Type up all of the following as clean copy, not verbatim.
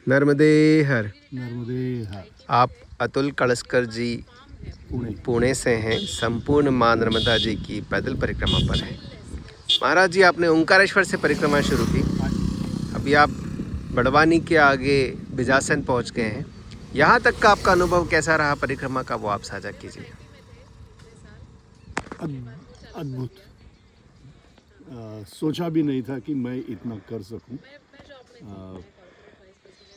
नर्मदे हर। नर्मदे हर। आप अतुल कलस्कर जी पुणे से हैं, संपूर्ण माँ नर्मदा जी की पैदल परिक्रमा पर हैं। महाराज जी, आपने ओंकारेश्वर से परिक्रमा शुरू की, अभी आप बड़वानी के आगे बिजासन पहुंच गए हैं। यहाँ तक का आपका अनुभव कैसा रहा परिक्रमा का, वो आप साझा कीजिए। अद्भुत। सोचा भी नहीं था कि मैं इतना कर सकूं।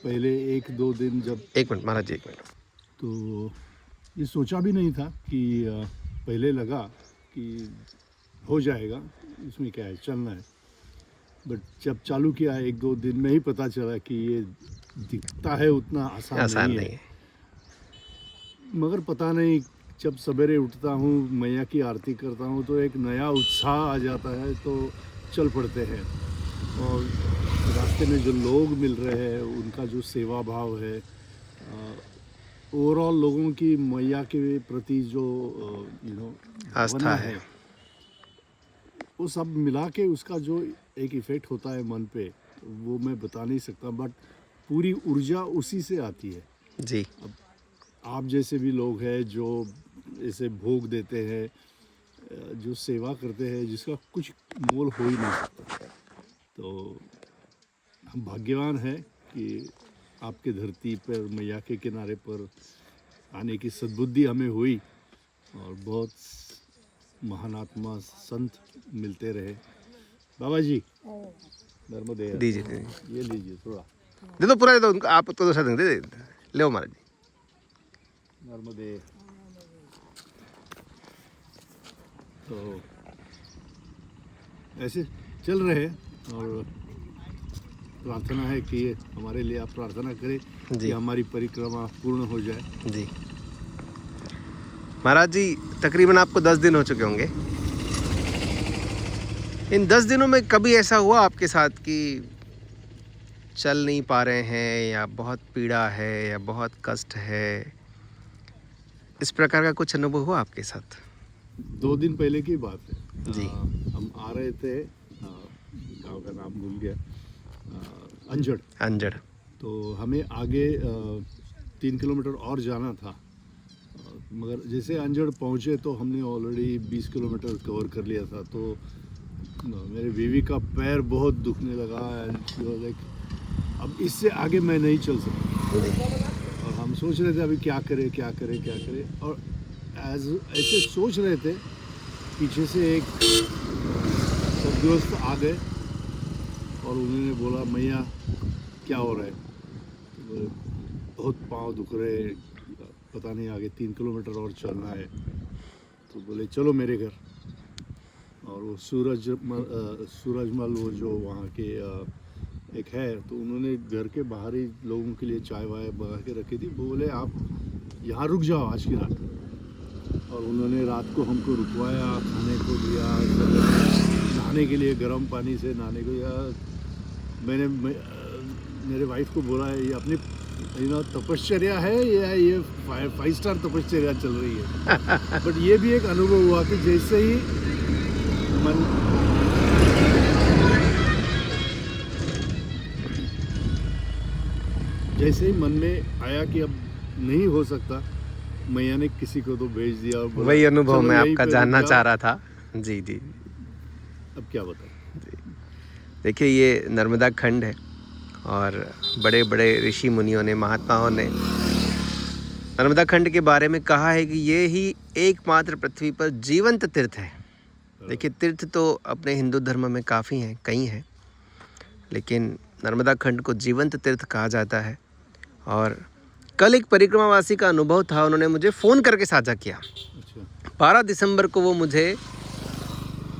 पहले 1-2 दिन जब एक मिनट महाराज जी, एक मिनट। तो ये सोचा भी नहीं था कि पहले लगा कि हो जाएगा, इसमें क्या है, चलना है। बट जब चालू किया 1-2 दिन में ही पता चला कि ये दिखता है उतना आसान नहीं है। मगर पता नहीं, जब सवेरे उठता हूँ, मैया की आरती करता हूँ तो एक नया उत्साह आ जाता है, तो चल पड़ते हैं। और रास्ते में जो लोग मिल रहे हैं, उनका जो सेवा भाव है, ओवरऑल लोगों की मैया के प्रति जो आस्था है, वो सब मिला के उसका जो एक इफ़ेक्ट होता है मन पे, वो मैं बता नहीं सकता। बट पूरी ऊर्जा उसी से आती है जी। अब आप जैसे भी लोग हैं जो ऐसे भोग देते हैं, जो सेवा करते हैं, जिसका कुछ मोल हो ही नहीं सकता। तो हम भाग्यवान हैं कि आपके धरती पर, मैया के किनारे पर आने की सद्बुद्धि हमें हुई, और बहुत महान आत्मा संत मिलते रहे। बाबा जी, नर्मदे दीजिए, ये लीजिए, थोड़ा दे दो, पूरा दे दो उनको, आप तो दूसरा देंगे, दे ले महाराज जी। नर्मदे। तो ऐसे चल रहे हैं, और प्रार्थना है कि हमारे लिए आप प्रार्थना करें कि हमारी परिक्रमा पूर्ण हो जाए। जी महाराज जी, तकरीबन आपको 10 दिन हो चुके होंगे। इन 10 दिनों में कभी ऐसा हुआ आपके साथ कि चल नहीं पा रहे हैं, या बहुत पीड़ा है, या बहुत कष्ट है, इस प्रकार का कुछ अनुभव हुआ आपके साथ? 2 दिन पहले की बात है जी। हम आ रहे थे, गाँव का नाम भूल गया, अंजड़। अंजड़। तो हमें आगे 3 किलोमीटर और जाना था, मगर जैसे अंजड़ पहुँचे तो हमने ऑलरेडी 20 किलोमीटर कवर कर लिया था। तो मेरे बीवी का पैर बहुत दुखने लगा, लाइक अब इससे आगे मैं नहीं चल सकता। और हम सोच रहे थे अभी क्या करें क्या करें क्या करें, और ऐसे सोच रहे थे, पीछे से एक सदगुरुस्त आ गए और उन्होंने बोला, मैया क्या हो रहा है? तो बोले, बहुत पाँव दुख रहे, पता नहीं आगे 3 किलोमीटर और चलना है। तो बोले चलो मेरे घर। और वो सूरजमल वो जो वहाँ के एक है, तो उन्होंने घर के बाहर ही लोगों के लिए चाय वाय बना के रखी थी। वो बोले आप यहाँ रुक जाओ आज की रात। और उन्होंने रात को हमको रुकवाया, खाने को दिया, नहाने के लिए गर्म पानी से नहाने को दिया। मैंने मेरे वाइफ को बोला ये अपनी तपश्चर्या है या ये 5 स्टार तपश्चर्या चल रही है। बट ये भी एक अनुभव हुआ कि जैसे ही मन में आया कि अब नहीं हो सकता, मैया ने किसी को तो भेज दिया। और वही अनुभव मैं आपका जानना चाह रहा था। जी जी। अब क्या बताएं। देखिए, ये नर्मदा खंड है, और बड़े बड़े ऋषि मुनियों ने, महात्माओं ने नर्मदा खंड के बारे में कहा है कि ये ही एकमात्र पृथ्वी पर जीवंत तीर्थ है। देखिए, तीर्थ तो अपने हिंदू धर्म में काफ़ी हैं, कई हैं, लेकिन नर्मदा खंड को जीवंत तीर्थ कहा जाता है। और कल एक परिक्रमावासी का अनुभव था, उन्होंने मुझे फ़ोन करके साझा किया। 12 दिसंबर को वो मुझे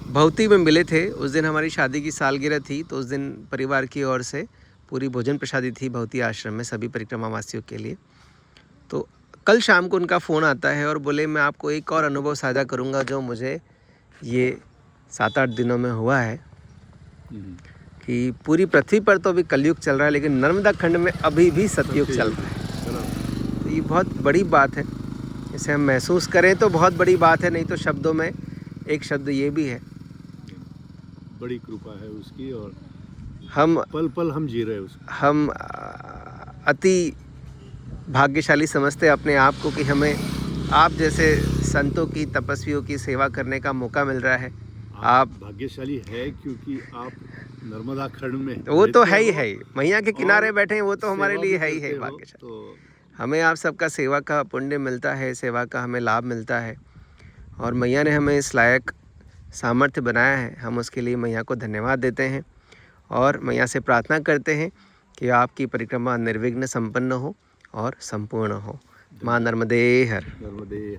भवती में मिले थे। उस दिन हमारी शादी की सालगिरह थी, तो उस दिन परिवार की ओर से पूरी भोजन प्रसादी थी भवती आश्रम में सभी परिक्रमावासियों के लिए। तो कल शाम को उनका फ़ोन आता है और बोले मैं आपको एक और अनुभव साझा करूंगा जो मुझे ये 7-8 दिनों में हुआ है, कि पूरी पृथ्वी पर तो अभी कलयुग चल रहा है, लेकिन नर्मदा खंड में अभी भी सतयुग चल रहा है। तो ये बहुत बड़ी बात है, इसे हम महसूस करें तो बहुत बड़ी बात है, नहीं तो शब्दों में एक शब्द ये भी है, बड़ी कृपा है उसकी, और हम पल पल हम जी रहे हैं उसको। हम अति भाग्यशाली समझते हैं अपने आप को कि हमें आप जैसे संतों की, तपस्वियों की सेवा करने का मौका मिल रहा है। आप भाग्यशाली है क्योंकि आप नर्मदा खंड में वो तो रहते है ही हो है ही, मैया के किनारे और बैठे हैं, वो तो हमारे सेवा लिए भी है ही है करते हो, भाग्यशाली। तो हमें आप सबका सेवा का पुण्य मिलता है, सेवा का हमें लाभ मिलता है और मैया ने हमें इस लायक सामर्थ्य बनाया है। हम उसके लिए मैया को धन्यवाद देते हैं और मैया से प्रार्थना करते हैं कि आपकी परिक्रमा निर्विघ्न संपन्न हो और संपूर्ण हो। माँ नर्मदे हर। नर्मदे